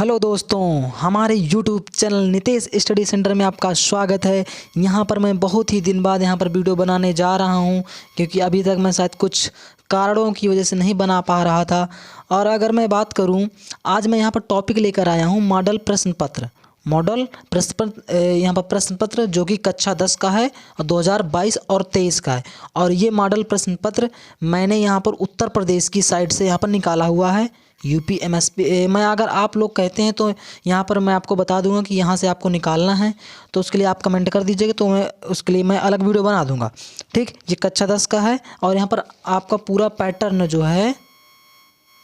Hello दोस्तों, हमारे YouTube channel Nitesh study centre में आपका स्वागत है। यहाँ पर मैं बहुत ही दिन बाद यहाँ पर वीडियो बनाने जा रहा हूँ, क्योंकि अभी तक मैं शायद कुछ कारणों की वजह से नहीं बना पा रहा था। और अगर मैं बात करूँ, आज मैं यहाँ पर टॉपिक लेकर आया हूँ मॉडल प्रश्न पत्र। यहाँ पर प्रश्न पत्र जो कि कक्षा 10 का है और 2022 और 23 का है। और ये मॉडल प्रश्न पत्र मैंने यहाँ पर उत्तर प्रदेश की साइड से यहाँ पर निकाला हुआ है। यूपी एमएसपी मैं अगर आप लोग कहते हैं तो यहाँ पर मैं आपको बता दूंगा कि यहाँ से आपको निकालना है, तो उसके लिए आप कमेंट कर दीजिएगा, तो मैं उसके लिए अलग वीडियो बना दूंगा। ठीक, ये कक्षा 10 का है और यहाँ पर आपका पूरा पैटर्न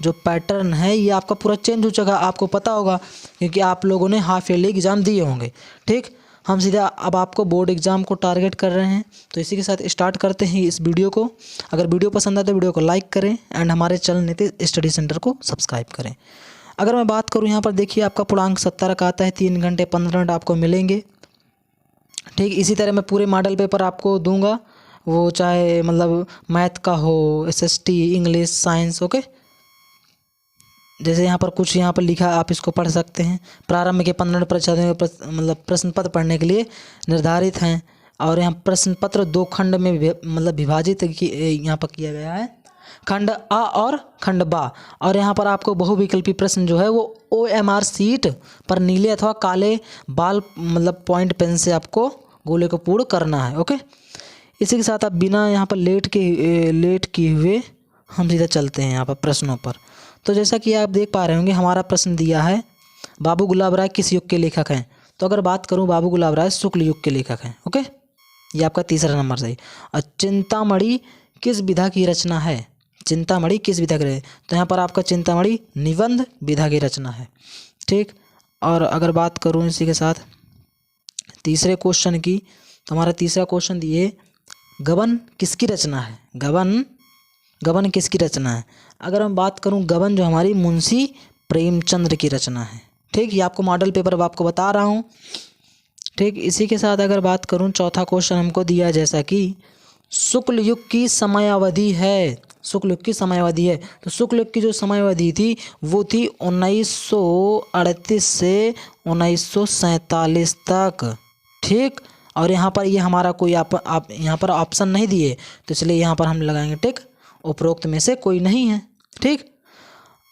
जो पैटर्न है ये आपका पूरा चेंज हो चुका, आपको पता होगा क्योंकि आप लोगों ने हाफ ईयरली एग्ज़ाम दिए होंगे। ठीक, हम सीधा अब आपको बोर्ड एग्ज़ाम को टारगेट कर रहे हैं, तो इसी के साथ स्टार्ट करते हैं इस वीडियो को। अगर वीडियो पसंद आए तो वीडियो को लाइक करें एंड हमारे चैनल नितेश स्टडी सेंटर को सब्सक्राइब करें। अगर मैं बात करूं, यहाँ पर देखिए आपका पूर्णांक 70 का आता है, 3 घंटे 15 मिनट आपको मिलेंगे। ठीक, इसी तरह मैं पूरे मॉडल पेपर आपको दूंगा, वो चाहे मतलब मैथ का हो, SST, इंग्लिश, साइंस। ओके, जैसे यहाँ पर कुछ यहाँ पर लिखा, आप इसको पढ़ सकते हैं। प्रारंभ के 15 परीक्षार्थियों के मतलब प्रश्न पत्र पढ़ने के लिए निर्धारित हैं। और यहाँ प्रश्न पत्र 2 खंड में विभाजित यहाँ पर किया गया है, खंड आ और खंड बा। और यहाँ पर आपको बहुविकल्पी प्रश्न जो है वो OMR सीट पर नीले अथवा काले बाल पॉइंट पेन से आपको गोले को पूर्ण करना है। ओके, इसी के साथ आप बिना यहाँ पर लेट किए हुए हम सीधा चलते हैं यहाँ पर प्रश्नों पर। तो जैसा कि आप देख पा रहे होंगे, हमारा प्रश्न दिया है बाबू गुलाब राय किस युग के लेखक हैं। तो अगर बात करूं, बाबू गुलाब राय शुक्ल युग के लेखक हैं। ओके, ये आपका तीसरा नंबर सही। और चिंतामणि किस विधा की रचना है? चिंतामणि किस विधा की? तो यहाँ पर आपका चिंतामणि निबंध विधा की रचना है। ठीक, और अगर बात करूँ इसी के साथ तीसरे क्वेश्चन की, तो हमारा तीसरा क्वेश्चन दिए गबन किसकी रचना है? गबन किसकी रचना है? अगर मैं बात करूं, गबन जो हमारी मुंशी प्रेमचंद्र की रचना है। ठीक, ये आपको मॉडल पेपर अब आपको बता रहा हूं। ठीक, इसी के साथ अगर बात करूं, चौथा क्वेश्चन हमको दिया जैसा कि शुक्ल युग की समयावधि है। शुक्ल युग की समयावधि है, तो शुक्ल युग की जो समयावधि थी वो थी 1938 से 1947 तक। ठीक, और यहाँ पर ये हमारा कोई आप यहाँ पर ऑप्शन नहीं दिए, तो इसलिए यहाँ पर हम लगाएंगे टिक, उपरोक्त में से कोई नहीं है। ठीक,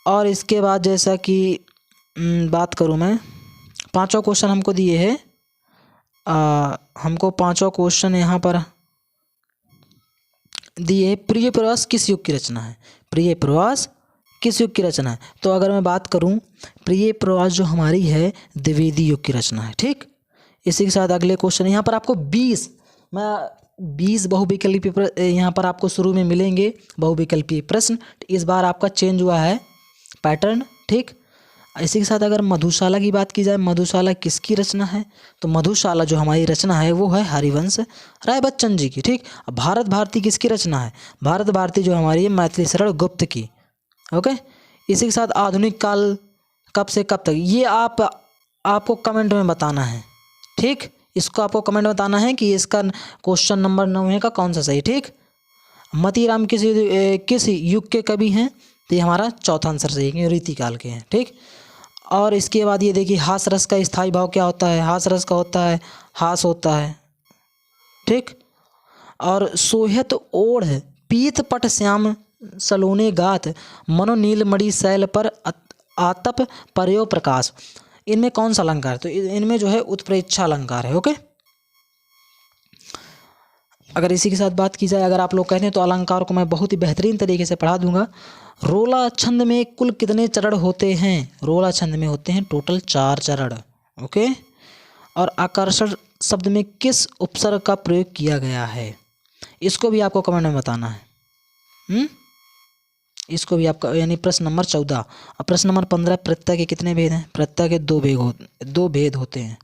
और इसके बाद जैसा कि बात करूं मैं, पांचवा क्वेश्चन हमको दिए है, हमको पांचवा क्वेश्चन यहाँ पर दिए प्रिय प्रवास किस युग की रचना है? प्रिय प्रवास किस युग की रचना है? तो अगर मैं बात करूं, प्रिय प्रवास जो हमारी है द्विवेदी युग की रचना है। ठीक, इसी के साथ अगले क्वेश्चन यहाँ पर आपको 20 बहुविकल्पी यहाँ पर आपको शुरू में मिलेंगे बहुविकल्पी प्रश्न। इस बार आपका चेंज हुआ है पैटर्न। ठीक, इसी के साथ अगर मधुशाला की बात की जाए, मधुशाला किसकी रचना है? तो मधुशाला जो हमारी रचना है वो है हरिवंश राय बच्चन जी की। ठीक, भारत भारती किसकी रचना है? भारत भारती जो हमारी है मैथिली शरण गुप्त की। ओके, इसी के साथ आधुनिक काल कब से कब तक, ये आपको कमेंट में बताना है। ठीक, इसको आपको कमेंट बताना है कि इसका क्वेश्चन नंबर 9 का कौन सा सही। ठीक, मतीराम किस युग के कवि हैं? तो ये हमारा चौथा आंसर सही है, रीतिकाल के हैं। ठीक, और इसके बाद ये देखिए हास रस का स्थायी भाव क्या होता है? हास रस का होता है हास होता है। ठीक, और सोहत ओढ़ पीत पट श्याम सलोने गात मनो नीलमणि शैल पर आतप पर्यो प्रकाश, इनमें कौन सा अलंकार? तो इनमें जो है उत्प्रेक्षा अलंकार है। ओके, अगर इसी के साथ बात की जाए, अगर आप लोग कहते हैं तो अलंकार को मैं बहुत ही बेहतरीन तरीके से पढ़ा दूंगा। रोला छंद में कुल कितने चरण होते हैं? रोला छंद में होते हैं टोटल 4 चरण। ओके, और आकर्षण शब्द में किस उपसर्ग का प्रयोग किया गया है? इसको भी आपको कमेंट में बताना है। इसको भी आपका, यानी प्रश्न नंबर 14। और प्रश्न नंबर 15, प्रत्यय के कितने भेद हैं? प्रत्यय के 2 भेद होते हैं।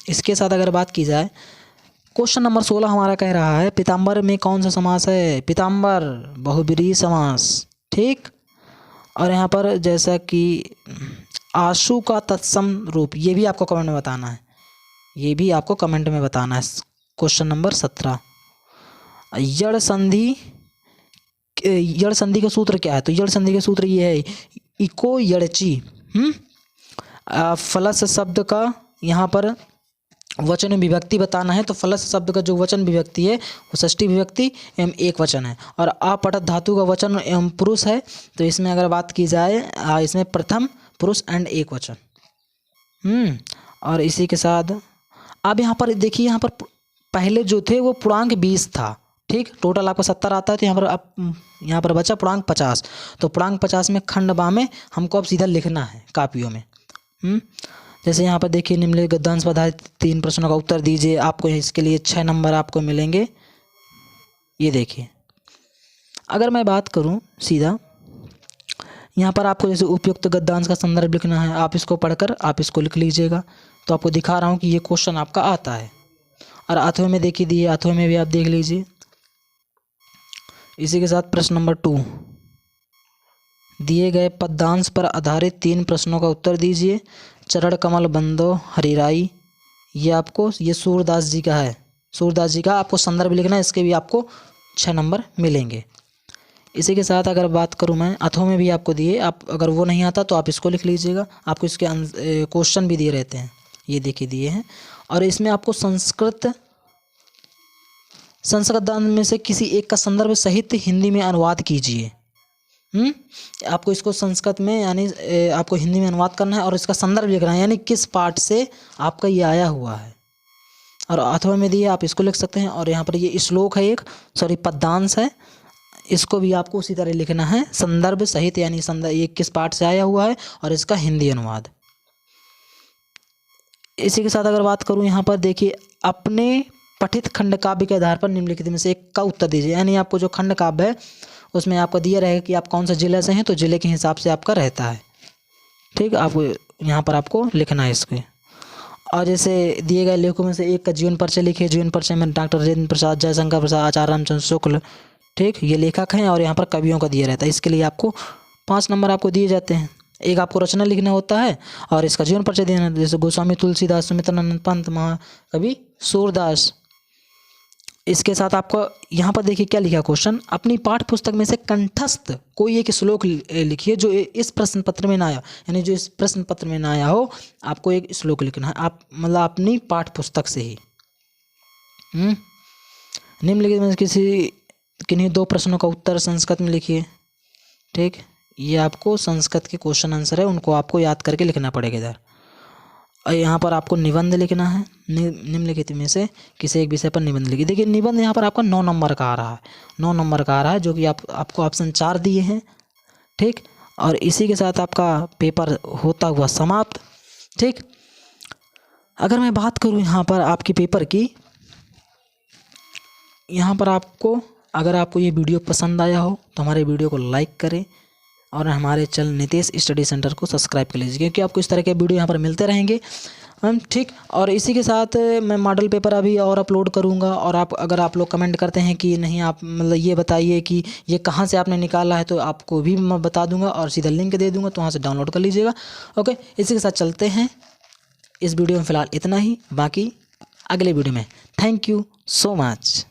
इसके साथ अगर बात की जाए, क्वेश्चन नंबर 16 हमारा कह रहा है पीताम्बर में कौन सा समास है? पीताम्बर बहुब्रीहि समास। ठीक, और यहाँ पर जैसा कि आशु का तत्सम रूप, ये भी आपको कमेंट में बताना है। ये भी आपको कमेंट में बताना है। क्वेश्चन नंबर 17, यड़ संधि का सूत्र क्या है? तो यड़ संधि का सूत्र ये है, इकोयड़ची। फलस शब्द का यहाँ पर वचन विभक्ति बताना है, तो फलस शब्द का जो वचन विभक्ति है वो षष्ठी विभक्ति एवं एक वचन है। और अपठत धातु का वचन एवं पुरुष है, तो इसमें अगर बात की जाए इसमें प्रथम पुरुष एंड एक वचन। और इसी के साथ अब यहाँ पर देखिए, यहाँ पर पहले जो थे वो पूर्णांक 20 था, ठीक। टोटल आपको 70 आता है, तो यहाँ पर बचा पूर्णांक 50। तो पूर्णांक 50 में खंड बा में हमको अब सीधा लिखना है कापियों में। जैसे यहाँ पर देखिए, निम्नलिखित गद्यांश पर आधारित 3 प्रश्नों का उत्तर दीजिए। आपको इसके लिए 6 नंबर आपको मिलेंगे। ये देखिए, अगर मैं बात करूँ सीधा, यहाँ पर आपको जैसे उपयुक्त गद्यांश का संदर्भ लिखना है, आप इसको पढ़कर आप इसको लिख लीजिएगा। तो आपको दिखा रहा हूँ कि ये क्वेश्चन आपका आता है। और अथवा में देखिए दिए, अथवा में भी आप देख लीजिए। इसी के साथ प्रश्न नंबर 2, दिए गए पद्यांश पर आधारित 3 प्रश्नों का उत्तर दीजिए। चरण कमल बंदो हरिराई, ये सूरदास जी का है। सूरदास जी का आपको संदर्भ लिखना है, इसके भी आपको 6 नंबर मिलेंगे। इसी के साथ अगर बात करूं मैं, अथों में भी आपको दिए, आप अगर वो नहीं आता तो आप इसको लिख लीजिएगा। आपको इसके क्वेश्चन भी दिए रहते हैं, ये देखिए दिए हैं। और इसमें आपको संस्कृत दान में से किसी एक का संदर्भ सहित हिंदी में अनुवाद कीजिए। आपको इसको संस्कृत में यानी आपको हिंदी में अनुवाद करना है और इसका संदर्भ लिखना है, यानी किस पाठ से आपका ये आया हुआ है। और अथवा में दिए, आप इसको लिख सकते हैं। और यहाँ पर ये श्लोक है पद्यांश है, इसको भी आपको उसी तरह लिखना है, संदर्भ सहित, यानी ये किस पाठ से आया हुआ है और इसका हिंदी अनुवाद। इसी के साथ अगर बात करूँ, यहाँ पर देखिए, अपने पठित खंड काव्य के आधार पर निम्नलिखित में से एक का उत्तर दीजिए। यानी आपको जो खंड काव्य है उसमें आपको दिया रहेगा कि आप कौन सा जिले से हैं, तो जिले के हिसाब से आपका रहता है, ठीक। आपको यहाँ पर आपको लिखना है इसके। और जैसे दिए गए लेखों में से एक का जीवन परिचय लिखिए। जीवन परिचय में डॉक्टर राजेंद्र प्रसाद, जयशंकर प्रसाद, आचार्य रामचंद्र शुक्ल, ठीक, ये लेखक हैं। और यहाँ पर कवियों का दिया रहता है, इसके लिए आपको 5 नंबर आपको दिए जाते हैं। एक आपको रचना लिखना होता है और इसका जीवन परिचय देना, जैसे गोस्वामी तुलसीदास, सुमित्रानंद पंत, महाकवि सूरदास। इसके साथ आपको यहाँ पर देखिए क्या लिखा क्वेश्चन, अपनी पाठ्य पुस्तक में से कंठस्थ कोई एक श्लोक लिखिए जो इस प्रश्न पत्र में ना आया, यानी जो इस प्रश्न पत्र में ना आया हो, आपको एक श्लोक लिखना है। आप मतलब अपनी पाठ्य पुस्तक से ही। निम्नलिखित में किन्हीं 2 प्रश्नों का उत्तर संस्कृत में लिखिए, ठीक। ये आपको संस्कृत के क्वेश्चन आंसर है, उनको आपको याद करके लिखना पड़ेगा इधर। और यहाँ पर आपको निबंध लिखना है, निम्नलिखित में से किसी एक विषय पर निबंध लिखिए। देखिए निबंध यहाँ पर आपका 9 नंबर का आ रहा है, 9 नंबर का आ रहा है, जो कि आपको ऑप्शन 4 दिए हैं, ठीक। और इसी के साथ आपका पेपर होता हुआ समाप्त, ठीक। अगर मैं बात करूँ यहाँ पर आपके पेपर की, यहाँ पर आपको, अगर आपको ये वीडियो पसंद आया हो तो हमारे वीडियो को लाइक करें और हमारे चैनल नितेश स्टडी सेंटर को सब्सक्राइब कर लीजिए, क्योंकि आपको इस तरह के वीडियो यहाँ पर मिलते रहेंगे, ठीक। और इसी के साथ मैं मॉडल पेपर अभी और अपलोड करूँगा। और अगर आप लोग कमेंट करते हैं कि नहीं, आप मतलब ये बताइए कि ये कहाँ से आपने निकाला है, तो आपको भी मैं बता दूंगा और सीधा लिंक दे दूंगा, तो वहाँ से डाउनलोड कर लीजिएगा। ओके, इसी के साथ चलते हैं। इस वीडियो में फ़िलहाल इतना ही, बाकी अगले वीडियो में। Thank you so much.